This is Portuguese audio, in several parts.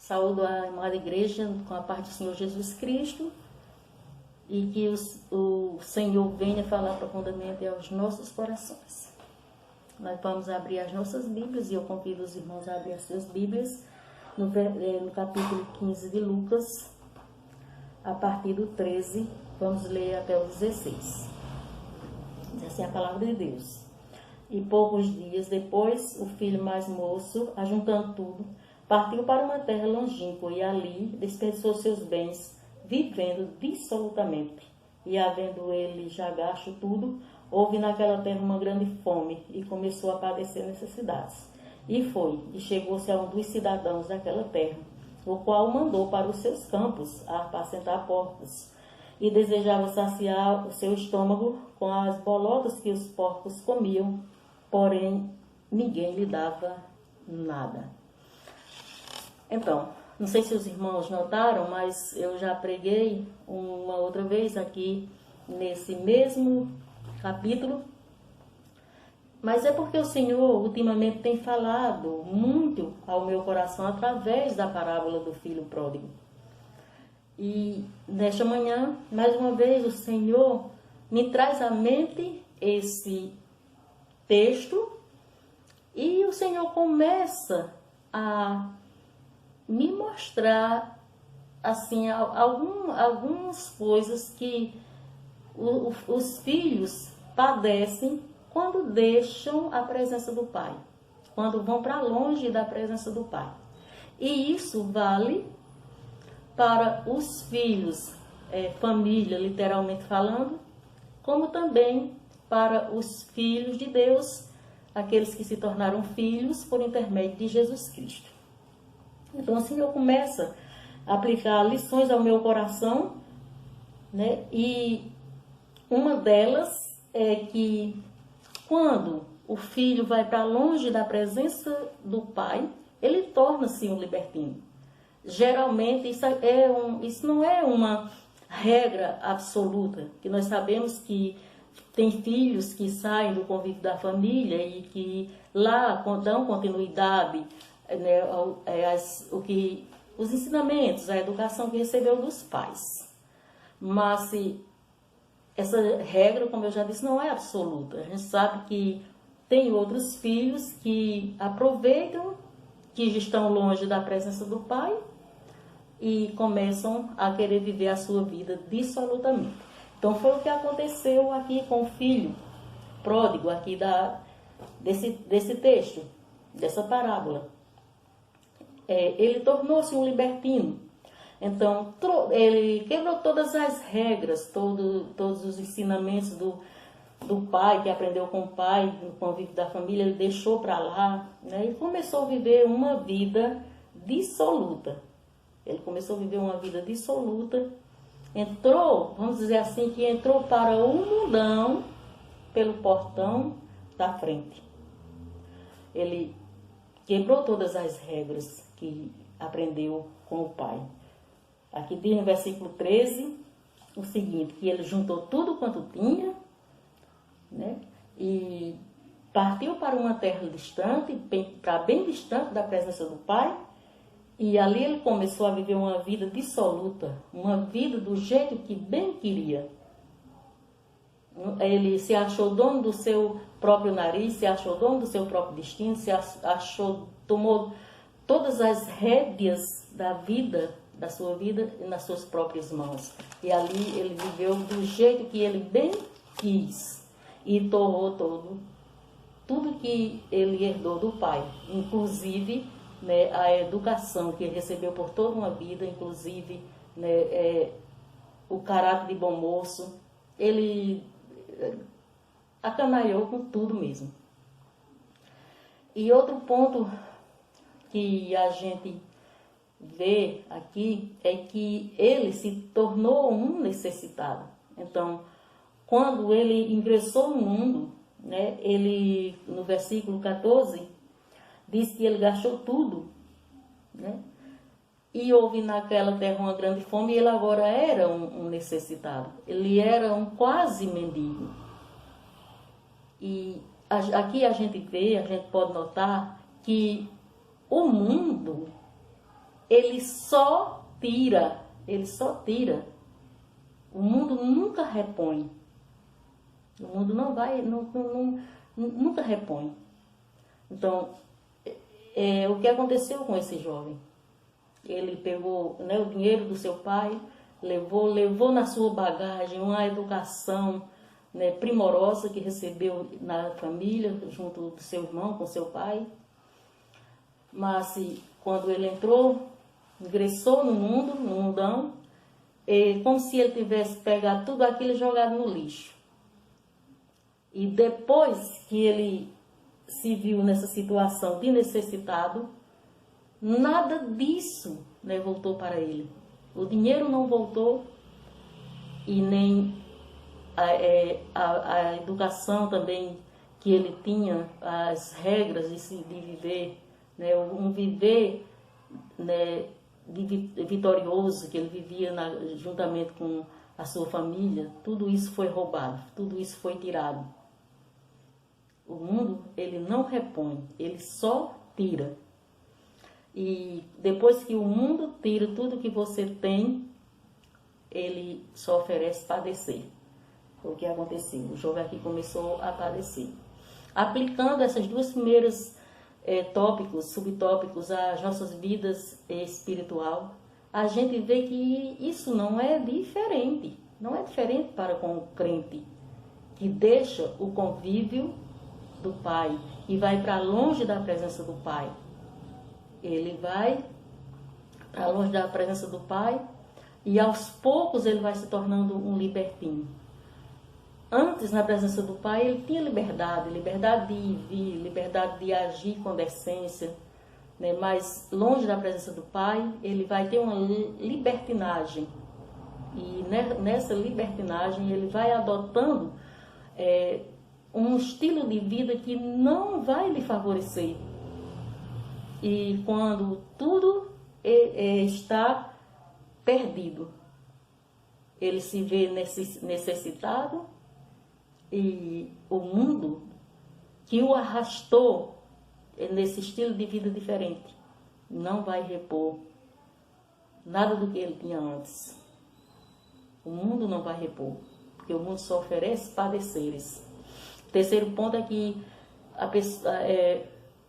Saúdo a amada igreja com a paz do Senhor Jesus Cristo e que o Senhor venha falar profundamente aos nossos corações. Nós vamos abrir as nossas Bíblias e eu convido os irmãos a abrir as suas Bíblias no capítulo 15 de Lucas, a partir do 13, vamos ler até o 16. Diz assim a palavra de Deus. E poucos dias depois, o filho mais moço, ajuntando tudo, partiu para uma terra longínqua e ali desperdiçou seus bens, vivendo dissolutamente. E havendo ele já gasto tudo, houve naquela terra uma grande fome e começou a padecer necessidades. E foi, e chegou-se a um dos cidadãos daquela terra, o qual mandou para os seus campos a apacentar porcos, e desejava saciar o seu estômago com as bolotas que os porcos comiam, porém ninguém lhe dava nada. Então, não sei se os irmãos notaram, mas eu já preguei uma outra vez aqui nesse mesmo capítulo. Mas é porque o Senhor ultimamente tem falado muito ao meu coração através da parábola do filho pródigo. E nesta manhã, mais uma vez, o Senhor me traz à mente esse texto e o Senhor começa a me mostrar assim algumas coisas que os filhos padecem quando deixam a presença do Pai, quando vão para longe da presença do Pai. E isso vale para os filhos, família, literalmente falando, como também para os filhos de Deus, aqueles que se tornaram filhos por intermédio de Jesus Cristo. Então, assim, eu começo a aplicar lições ao meu coração, né? E uma delas é que quando o filho vai para longe da presença do pai, ele torna-se um libertino. Geralmente, isso não é uma regra absoluta, que nós sabemos que tem filhos que saem do convívio da família e que lá dão continuidade, né, os ensinamentos, a educação que recebeu dos pais. Mas essa regra, como eu já disse, não é absoluta. A gente sabe que tem outros filhos que aproveitam que estão longe da presença do pai e começam a querer viver a sua vida dissolutamente. Então foi o que aconteceu aqui com o filho pródigo, aqui desse texto, dessa parábola. Ele tornou-se um libertino. Então, ele quebrou todas as regras, todos os ensinamentos do pai, que aprendeu com o pai, no convívio da família, ele deixou para lá, né, e começou a viver uma vida dissoluta. Ele começou a viver uma vida dissoluta, entrou, vamos dizer assim, que entrou para o mundão pelo portão da frente. Ele quebrou todas as regras que aprendeu com o pai. Aqui diz no versículo 13 o seguinte, que ele juntou tudo quanto tinha, né, e partiu para uma terra distante, para bem distante da presença do pai, e ali ele começou a viver uma vida dissoluta, uma vida do jeito que bem queria. Ele se achou dono do seu próprio nariz, se achou dono do seu próprio destino, tomou todas as rédeas da sua vida nas suas próprias mãos. E ali ele viveu do jeito que ele bem quis e torrou tudo que ele herdou do pai, inclusive, né, a educação que ele recebeu por toda uma vida, inclusive, né, o caráter de bom moço. Ele acanalhou com tudo mesmo. E outro ponto que a gente vê aqui é que ele se tornou um necessitado. Então, quando ele ingressou no mundo, né, ele, no versículo 14, diz que ele gastou tudo, né, e houve naquela terra uma grande fome e ele agora era um necessitado. Ele era um quase mendigo. E aqui a gente pode notar que o mundo ele só tira, ele só tira. O mundo nunca repõe. O mundo não vai, nunca repõe. Então, o que aconteceu com esse jovem? Ele pegou, né, o dinheiro do seu pai, levou na sua bagagem uma educação, né, primorosa que recebeu na família, junto do seu irmão, com seu pai. Mas quando ele ingressou no mundo, no mundão, como se ele tivesse pegado tudo aquilo e jogado no lixo. E depois que ele se viu nessa situação de necessitado, nada disso, né, voltou para ele. O dinheiro não voltou e nem a educação também que ele tinha, as regras de viver, né, um viver, né, vitorioso que ele vivia juntamente com a sua família, tudo isso foi roubado, tudo isso foi tirado. O mundo, ele não repõe, ele só tira. E depois que o mundo tira tudo que você tem, ele só oferece padecer. Foi o que aconteceu. O jovem aqui começou a padecer. Aplicando essas duas primeiras subtópicos às nossas vidas espiritual, a gente vê que isso não é diferente. Não é diferente para com o crente, que deixa o convívio do Pai e vai para longe da presença do Pai. Ele vai para longe da presença do Pai e aos poucos ele vai se tornando um libertino. Antes, na presença do Pai, ele tinha liberdade de ir e vir, liberdade de agir com decência, né? Mas longe da presença do Pai, ele vai ter uma libertinagem. E nessa libertinagem ele vai adotando um estilo de vida que não vai lhe favorecer. E quando tudo está perdido, ele se vê necessitado e o mundo que o arrastou nesse estilo de vida diferente não vai repor nada do que ele tinha antes. O mundo não vai repor, porque o mundo só oferece padeceres. O terceiro ponto é que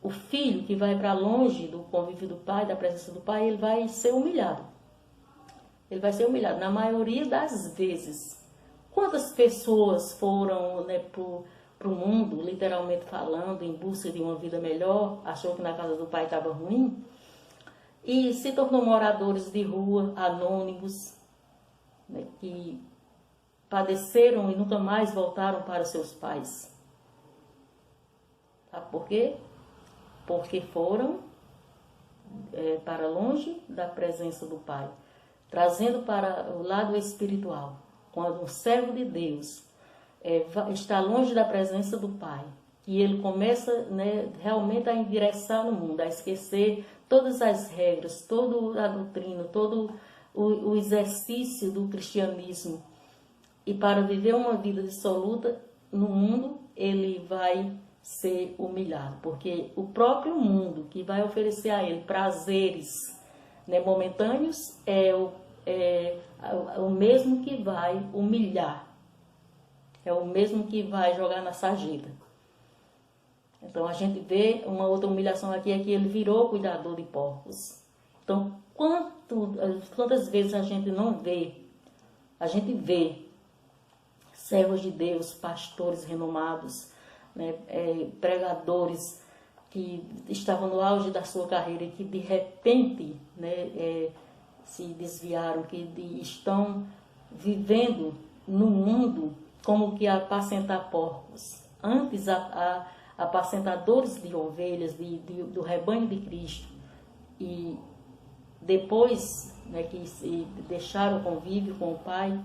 o filho que vai para longe do convívio do pai, da presença do pai, ele vai ser humilhado. Ele vai ser humilhado, na maioria das vezes. Quantas pessoas foram, né, para o mundo, literalmente falando, em busca de uma vida melhor, achou que na casa do pai estava ruim, e se tornou moradores de rua, anônimos, né, que padeceram e nunca mais voltaram para seus pais. Sabe por quê? Porque foram para longe da presença do Pai, trazendo para o lado espiritual. Quando um servo de Deus está longe da presença do Pai, e ele começa, né, realmente a endireçar no mundo, a esquecer todas as regras, toda a doutrina, todo o exercício do cristianismo, e para viver uma vida dissoluta no mundo, ele vai ser humilhado, porque o próprio mundo que vai oferecer a ele prazeres, né, momentâneos é o mesmo que vai humilhar, é o mesmo que vai jogar na sarjeta. Então a gente vê uma outra humilhação aqui, é que ele virou cuidador de porcos. Então quantas vezes a gente não vê, a gente vê servos de Deus, pastores renomados, né, pregadores que estavam no auge da sua carreira e que de repente, né, se desviaram, que estão vivendo no mundo como que apacentar porcos. Antes, apacentadores de ovelhas, do rebanho de Cristo. E depois, né, que se deixaram o convívio com o Pai,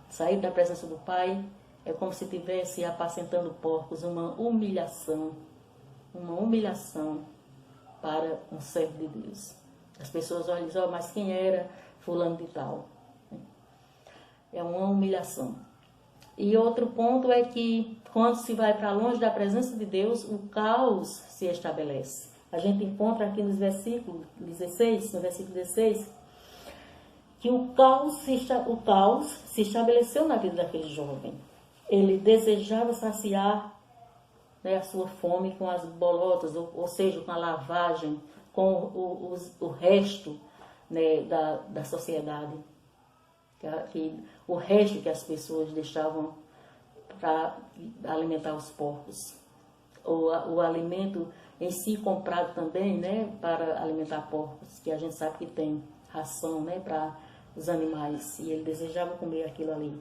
sair da presença do Pai, é como se estivesse apacentando porcos, uma humilhação para um servo de Deus. As pessoas olham e dizem, mas quem era fulano de tal? É uma humilhação. E outro ponto é que quando se vai para longe da presença de Deus, o caos se estabelece. A gente encontra aqui no versículo 16, que o caos se estabeleceu na vida daquele jovem. Ele desejava saciar, né, a sua fome com as bolotas, ou seja, com a lavagem, com o resto, né, da sociedade, o resto que as pessoas deixavam para alimentar os porcos. O alimento em si comprado também, né, para alimentar porcos, que a gente sabe que tem ração, né, para os animais, e ele desejava comer aquilo ali.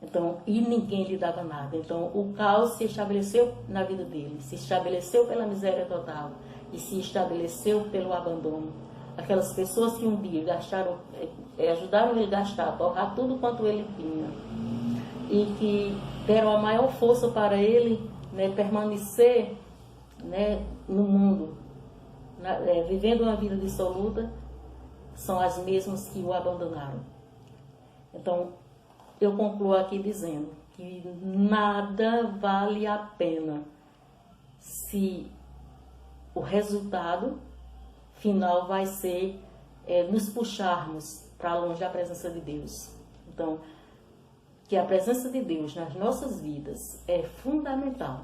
Então, e ninguém lhe dava nada. Então, o caos se estabeleceu na vida dele, se estabeleceu pela miséria total e se estabeleceu pelo abandono. Aquelas pessoas que um dia ajudaram ele a gastar, a torrar tudo quanto ele tinha, e que deram a maior força para ele, né, permanecer, né, no mundo, vivendo uma vida dissoluta, são as mesmas que o abandonaram. Então, eu concluo aqui dizendo que nada vale a pena se o resultado final vai ser nos puxarmos para longe da presença de Deus. Então, que a presença de Deus nas nossas vidas é fundamental.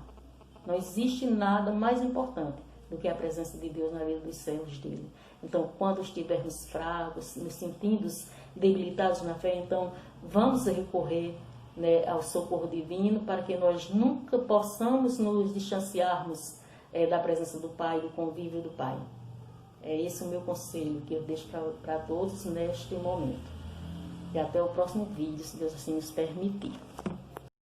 Não existe nada mais importante do que a presença de Deus na vida dos servos dele. Então, quando estivermos fracos, nos sentindo debilitados na fé, então vamos recorrer, né, ao socorro divino, para que nós nunca possamos nos distanciarmos da presença do Pai, do convívio do Pai. É esse o meu conselho que eu deixo para todos neste momento. E até o próximo vídeo, se Deus assim nos permitir.